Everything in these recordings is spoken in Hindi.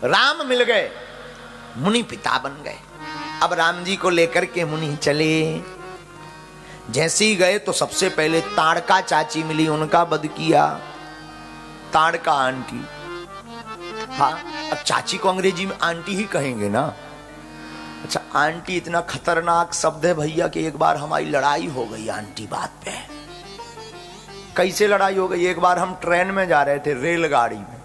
राम मिल गए, मुनि पिता बन गए। अब राम जी को लेकर के मुनि चले। जैसे ही गए तो सबसे पहले ताड़का चाची मिली, उनका वध किया। ताड़का आंटी, हाँ अब चाची को अंग्रेजी में आंटी ही कहेंगे ना। अच्छा, आंटी इतना खतरनाक शब्द है भैया कि एक बार हमारी लड़ाई हो गई आंटी बात पे। कैसे लड़ाई हो गई? एक बार हम ट्रेन में जा रहे थे, रेलगाड़ी में,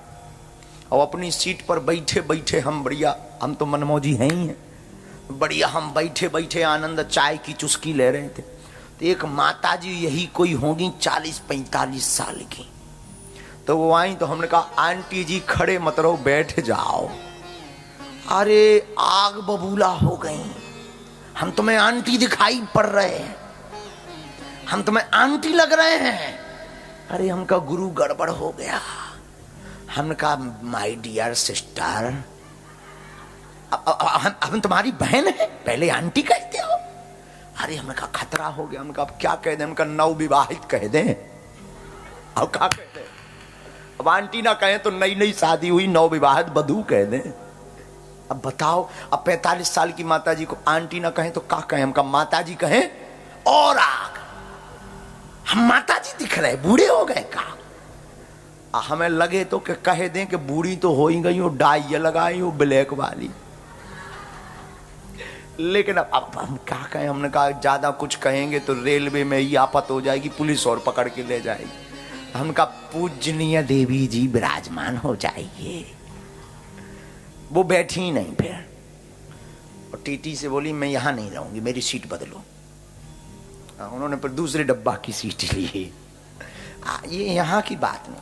और अपनी सीट पर बैठे बैठे हम बढ़िया, हम तो मनमौजी हैं ही हैं, बढ़िया हम बैठे बैठे आनंद चाय की चुस्की ले रहे थे। तो एक माताजी, यही कोई होगी 40-45 साल की, तो वो आई। तो हमने कहा आंटी जी खड़े मत रहो, बैठ जाओ। अरे आग बबूला हो गई, हम तुम्हें आंटी दिखाई पड़ रहे हैं, हम तुम्हें आंटी लग रहे हैं। अरे हमका गुरु गड़बड़ हो गया। हमने कहा माय डियर सिस्टर, हम तुम्हारी बहन है, पहले आंटी कहते हो। अरे हमने कहा खतरा हो गया। हमने कहा अब क्या कह दें? हमका नवविवाहित कह दें। अब क्या कह दें? अब आंटी ना कहें तो नई नई शादी हुई नवविवाहित बधू कह दें। अब बताओ, अब 45 साल की माताजी को आंटी ना कहें तो क्या कहें? हमका माताजी कहें और आग, हम माताजी दिख रहे, बूढ़े हो गए का? हमें लगे तो कि कह दें कि बूढ़ी तो हो ही गई हो, डाई लगाई हो ब्लैक वाली। लेकिन अब हम क्या कहें? हमने कहा ज्यादा कुछ कहेंगे तो रेलवे में ही आफत हो जाएगी, पुलिस और पकड़ के ले जाएगी। हमका पूजनीय देवी जी विराजमान हो जाइए। वो बैठी ही नहीं फिर, और टीटी से बोली मैं यहां नहीं रहूंगी, मेरी सीट बदलो। उन्होंने फिर दूसरे डब्बा की सीट ली। ये यहां की बात नहीं।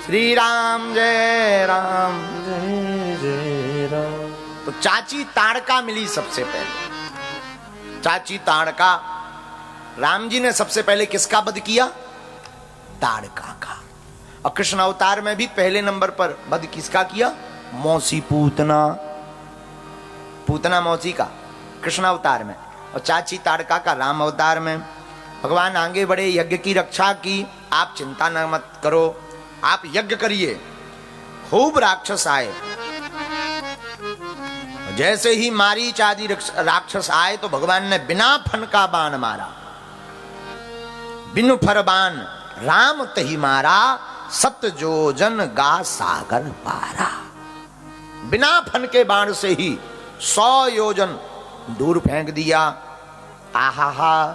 श्री राम जय राम जय जय राम। तो चाची ताड़का मिली सबसे पहले। चाची ताड़का, राम जी ने सबसे पहले किसका वध किया? ताड़का का। और कृष्ण अवतार में भी पहले नंबर पर वध किसका किया? मौसी पूतना, पूतना मौसी का कृष्ण अवतार में, और चाची ताड़का का राम अवतार में। भगवान आगे बढ़े, यज्ञ की रक्षा की। आप चिंता न मत करो, आप यज्ञ करिए। खूब राक्षस आए। जैसे ही मारीच आदि राक्षस आए तो भगवान ने बिना फन का बाण मारा। बिनु फर बाण राम तही मारा, सत जोजन गा सागर पारा। बिना फन के बाण से ही 100 योजन दूर फेंक दिया। आहा,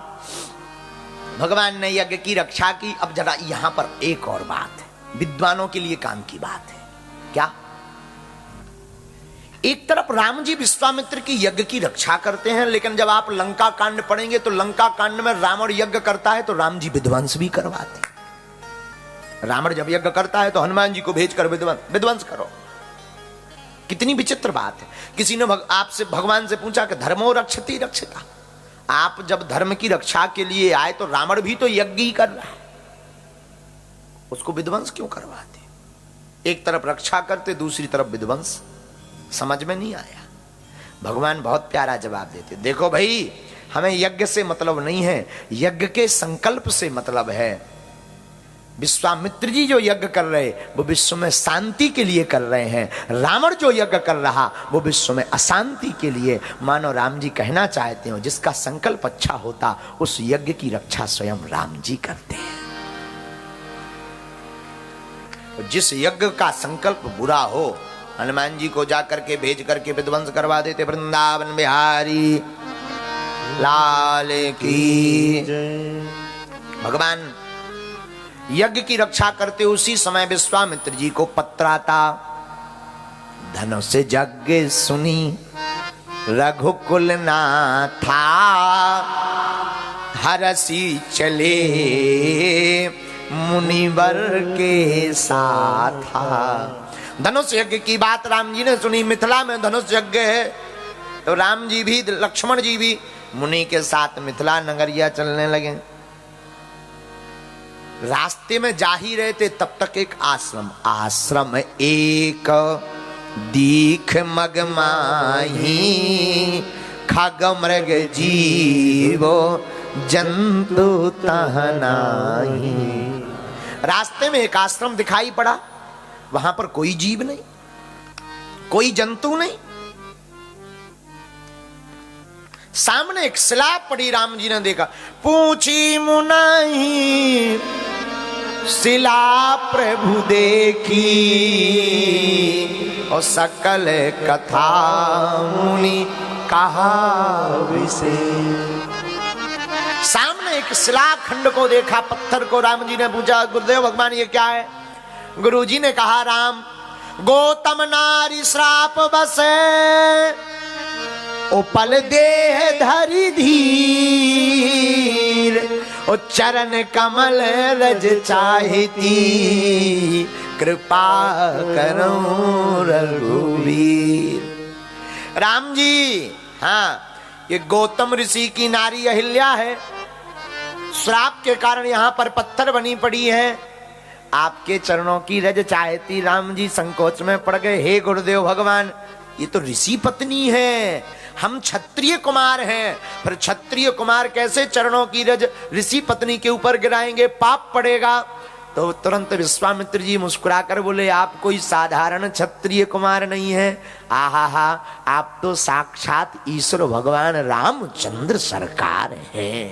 भगवान ने यज्ञ की रक्षा की। अब जरा यहां पर एक और बात है, विद्वानों के लिए काम की बात है। क्या? एक तरफ राम जी विश्वामित्र की यज्ञ की रक्षा करते हैं, लेकिन जब आप लंका कांड पढ़ेंगे तो लंका कांड में रावण यज्ञ करता है तो राम जी विध्वंस भी करवाते। रावण जब यज्ञ करता है तो हनुमान जी को भेजकर विध्वंस करो। कितनी विचित्र बात है। किसी ने आपसे भगवान से पूछा कि धर्मो रक्षति रक्षिता, आप जब धर्म की रक्षा के लिए आए तो रावण भी तो यज्ञ ही कर रहा है, उसको विध्वंस क्यों करवाते? एक तरफ रक्षा करते, दूसरी तरफ विध्वंस। समझ में नहीं आया। भगवान बहुत प्यारा जवाब देते, देखो भाई, हमें यज्ञ से मतलब नहीं है, यज्ञ के संकल्प से मतलब है। विश्वामित्र जी जो यज्ञ कर रहे वो विश्व में शांति के लिए कर रहे हैं। रावण जो यज्ञ कर रहा वो विश्व में अशांति के लिए। मानो राम जी कहना चाहते हो, जिसका संकल्प अच्छा होता उस यज्ञ की रक्षा स्वयं राम जी करते हैं। जिस यज्ञ का संकल्प बुरा हो, हनुमान जी को जाकर के भेज करके विध्वंस करवा देते। वृंदावन बिहारी लाल की जय। भगवान यज्ञ की रक्षा करते, उसी समय विश्वामित्र जी को पत्र आता। धनुष यज्ञ सुनी रघुकुल नाथा, हरसी चले मुनिवर के साथ। धनुष यज्ञ की बात राम जी ने सुनी। मिथिला में धनुष यज्ञ है तो राम जी भी लक्ष्मण जी भी मुनि के साथ मिथिला नगरिया चलने लगे। रास्ते में जा ही रहे थे तब तक एक आश्रम एक दीख मगमाही, खग मृग जीवो जंतु तहनाही। रास्ते में एक आश्रम दिखाई पड़ा। वहां पर कोई जीव नहीं, कोई जंतु नहीं। सामने एक शिला पड़ी, राम जी ने देखा। पूछी मुनाई शिला प्रभु देखी, और सकल कथा मुनि कहा विशेष। सामने एक शिलाखंड को देखा, पत्थर को। राम जी ने पूछा गुरुदेव भगवान ये क्या है? गुरु जी ने कहा राम, गौतम नारी श्राप बसे, उपल देह धरि धीर, ओ चरण कमल रज चाहती, कृपा करो रघुवीर। राम जी, हाँ, ये गौतम ऋषि की नारी अहिल्या है, श्राप के कारण यहां पर पत्थर बनी पड़ी है, आपके चरणों की रज चाहती। राम जी संकोच में पड़ गए। हे गुरुदेव भगवान, ये तो ऋषि पत्नी है, हम क्षत्रिय कुमार हैं, पर क्षत्रिय कुमार कैसे चरणों की रज ऋषि पत्नी के ऊपर गिराएंगे? पाप पड़ेगा। तो तुरंत विश्वामित्र जी मुस्कुराकर बोले, आप कोई साधारण क्षत्रिय कुमार नहीं है, आहा हा, आप तो साक्षात ईश्वर भगवान रामचंद्र सरकार हैं,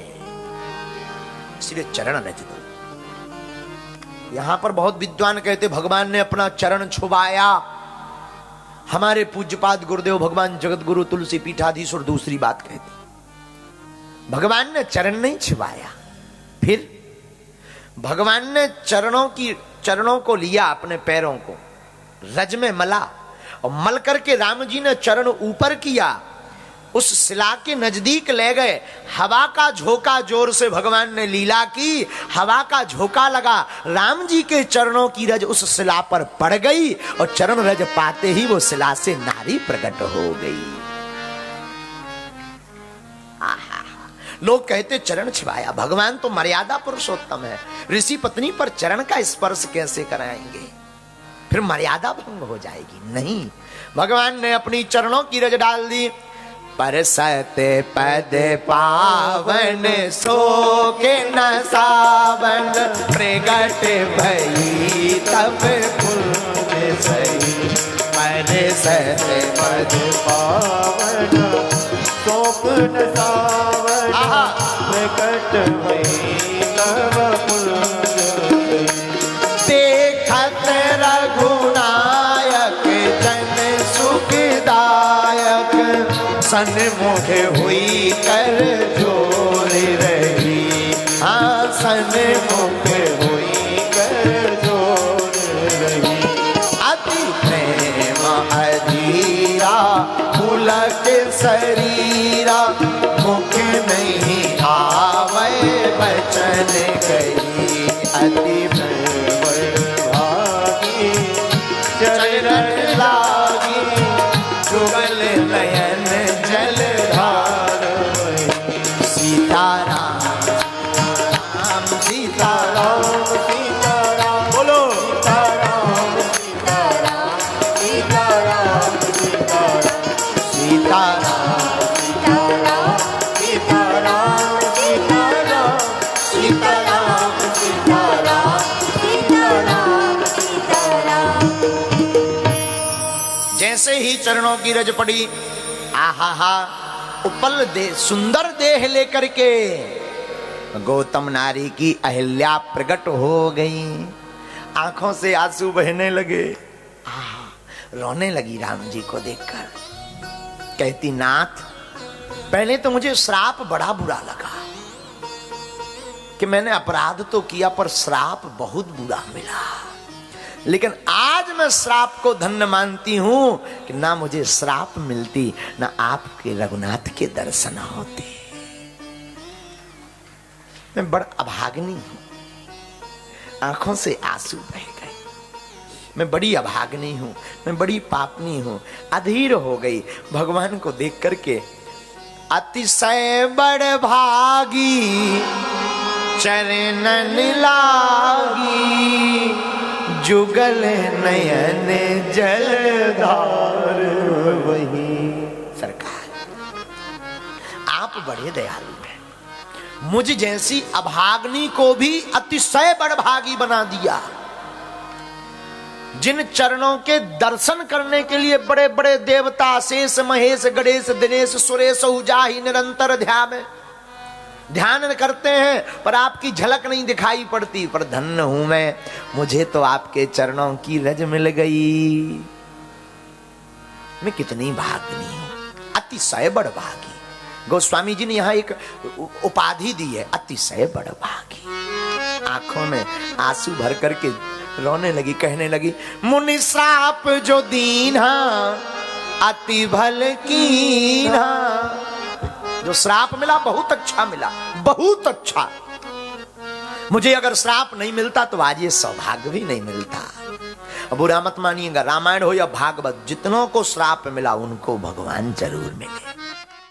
इसलिए चरण रज दो। यहां पर बहुत विद्वान कहते भगवान ने अपना चरण छुपाया। हमारे पूज्यपाद गुरुदेव भगवान जगत गुरु तुलसी पीठाधीश्वर दूसरी बात कहते, भगवान ने चरण नहीं छुपाया, फिर भगवान ने चरणों को लिया, अपने पैरों को रज में मला, और मल करके राम जी ने चरण ऊपर किया, उस शिला के नजदीक ले गए। हवा का झोंका जोर से भगवान ने लीला की, हवा का झोंका लगा, राम जी के चरणों की रज उस शिला पर पड़ गई, और चरण रज पाते ही वो शिला से नारी प्रकट हो गई। आहा, लोग कहते चरण छिपाया, भगवान तो मर्यादा पुरुषोत्तम है, ऋषि पत्नी पर चरण का स्पर्श कैसे कराएंगे? फिर मर्यादा भंग हो जाएगी। नहीं, भगवान ने अपनी चरणों की रज डाल दी। परसते पद पावन सो के न सावन, प्रगट भई तब पुण्य सही। परसते पद पावन सो न सावन, प्रगट भई तब पुण्य सही। देखत रघुनायक जन सुखदायक, सन्मुख हुई कर जोर रही। हाँ, सन्मुख हुई कर जोर रही। अति प्रेम अधीरा पुलक शरीरा, मुख नहीं आवे बचन गई। अति प्रेम भागी चरण लागी, जुगल नयन जलधार। सीताराम राम सीताराम सीताराम, बोलो सीताराम सीताराम सीताराम सीताराम सीताराम सीताराम सीताराम सीताराम सीताराम सीताराम। जैसे ही चरणों की रज पड़ी, आहा हा, उपल दे सुंदर देह लेकर के गौतम नारी की अहिल्या प्रकट हो गई। आंखों से आंसू बहने लगे, आहा, रोने लगी राम जी को देखकर। कहती नाथ, पहले तो मुझे श्राप बड़ा बुरा लगा कि मैंने अपराध तो किया, पर श्राप बहुत बुरा मिला। लेकिन आज मैं श्राप को धन्य मानती हूं कि ना मुझे श्राप मिलती, ना आपके रघुनाथ के दर्शन होते। मैं बड़ा अभाग्नी हूं, आंखों से आंसू बह गए। मैं बड़ी अभाग्नी हूं, मैं बड़ी पापनी हूं, अधीर हो गई। भगवान को देख करके अतिशय बड़ भागी चरणन लागी, जुगल नयन जलधार वही। सरकार, आप बड़े दयालु हैं, मुझ जैसी अभाग्नी को भी अतिशय बड़भागी बना दिया। जिन चरणों के दर्शन करने के लिए बड़े बड़े देवता शेष महेश गणेश दिनेश सुरेश उजाही निरंतर ध्यान करते हैं, पर आपकी झलक नहीं दिखाई पड़ती। पर धन्य हूं मैं, मुझे तो आपके चरणों की रज मिल गई। मैं कितनी भाग्यनी हूं, अतिशय बड़ भागी। गोस्वामी जी ने यहां एक उपाधि दी है, अतिशय बड़ भागी। आंखों में आंसू भर करके रोने लगी, कहने लगी, मुनि श्राप जो दीन्हा अति भल कीन्हा। जो श्राप मिला बहुत अच्छा मिला, बहुत अच्छा। मुझे अगर श्राप नहीं मिलता तो आज ये सौभाग्य भी नहीं मिलता। बुरा मत मानिएगा, रामायण हो या भागवत, जितनों को श्राप मिला उनको भगवान जरूर मिले।